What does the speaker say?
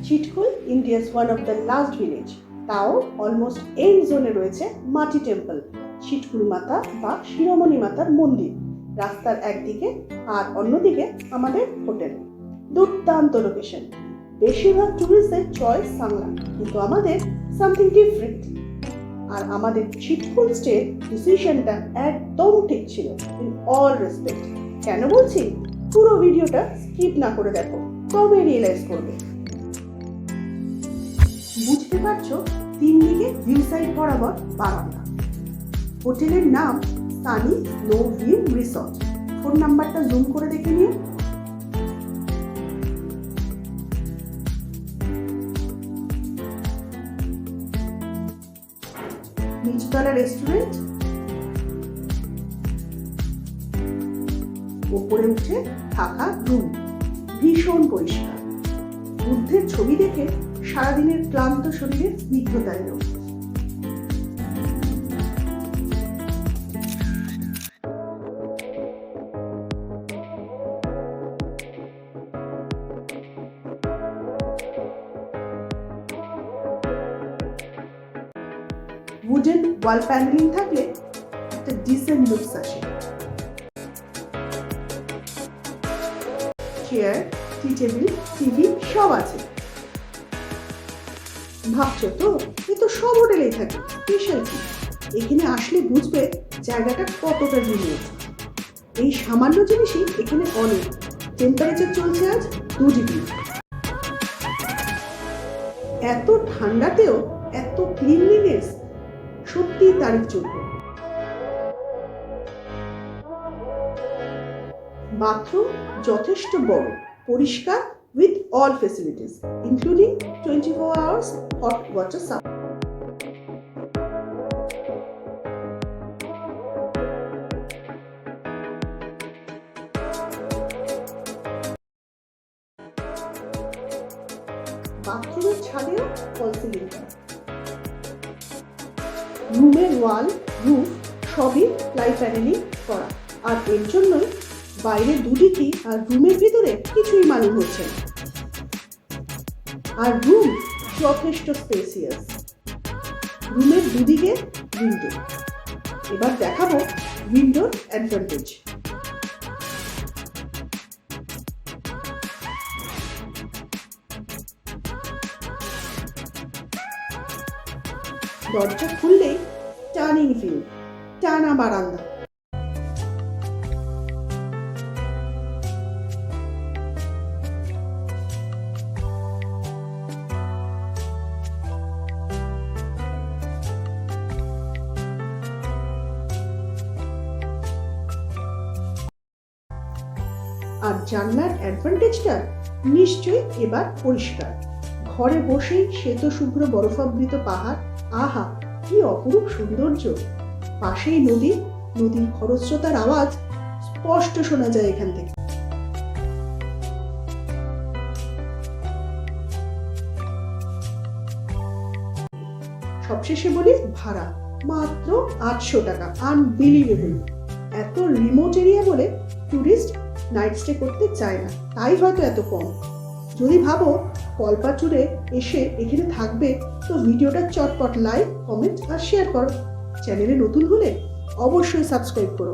Chitkul India's one of the last village, তাও almost and জোনে রয়েছে মাটি টেম্পল, চিটকুল মাতা বা শিরোমণি মাতার মন্দির রাস্তার একদিকে, আর অন্যদিকে আমাদের হোটেল। দুর্দান্ত লোকেশন, বেশিরভাগ টুরিস্টদের চয়েস সাংলা, কিন্তু আমাদের সামথিং ডিফারেন্ট। আর আমাদের চিটকুল স্টে ডিসিশনটা একদম ঠিক ছিল, ইন অল রেসপেক্ট। কেন বলছি, পুরো ভিডিওটা স্কিপ না করে দেখো, তবে রিয়েলাইজ করবে। বুঝতে পারছো, 3 দিকে ভিউ সাইড বরাবর বারান্দা। হোটেলের নাম Sunny snow view resort. Phone নাম্বারটা জুম করে দেখে নিও। নিচতলা রেস্টুরেন্ট, ওপরে উঠে থাকা রুম, ভীষণ পরিষ্কার। বুদ্ধের ছবি দেখে সারাদিনের ক্লান্ত শরীরে স্নিগ্ধতা এলো। উডেন ওয়াল প্যানেলিং থাকলে একটা ডিসেন্ট লুকস আসে। চেয়ার, টি টেবিল, টিভি সব আছে। ভাবছো তো, এ তো সব হোটেলেই থাকে, স্পেশাল কি? এখানে আসলে বুঝবে জায়গাটা কতটা রিমোট। এই সামান্য জিনিসই এখানে অনেক। টেম্পারেচার চলছে আজ 2 ডিগ্রি। এত ঠান্ডাতেও এত ক্লিনলিনেস, সত্যি তারিফ যোগ্য। বাথরুম যথেষ্ট বড়, পরিষ্কার, with all facilities including 24 hours hot water supply. বাথরুমের ছাদেও ফল সিলিং। রুমের ওয়াল, রুফ সবই প্লাই প্যানেলিং করা, আর এর জন্যই বাইরে দুদিকই আর রুমের ভিতরে কিছুই মালুম হচ্ছে না। আর রুম যথেষ্ট স্পেসিয়াস, রুমের দুদিকে উইন্ডো। এবার দেখাবো উইন্ডোর অ্যাডভান্টেজ। দরজা খুললেই টার্নিং ভিউ, টানা বারান্দা। আর জানলার অ্যাডভান্টেজটা নিশ্চয়ই এবার পরিষ্কার। ঘরে বসেই শ্বেত শুভ্র বরফাবৃত পাহাড়, আহা কি অপরূপ সৌন্দর্য। পাশেই নদী, নদীর খরস্রোতার আওয়াজ স্পষ্ট শোনা যায় এখান থেকে। সবশেষে বলি ভাড়া মাত্র 800 টাকা। আনবিলিভেবল। এত রিমোট এরিয়া বলে টুরিস্ট নাইট স্টে করতে চায় না, তাই হয়তো এত কম। যদি ভাবো কল্পাচুরে এসে এখানে থাকবে, তো ভিডিওটা চটপট লাইক, কমেন্ট আর শেয়ার করো। চ্যানেলে নতুন হলে অবশ্যই সাবস্ক্রাইব করো।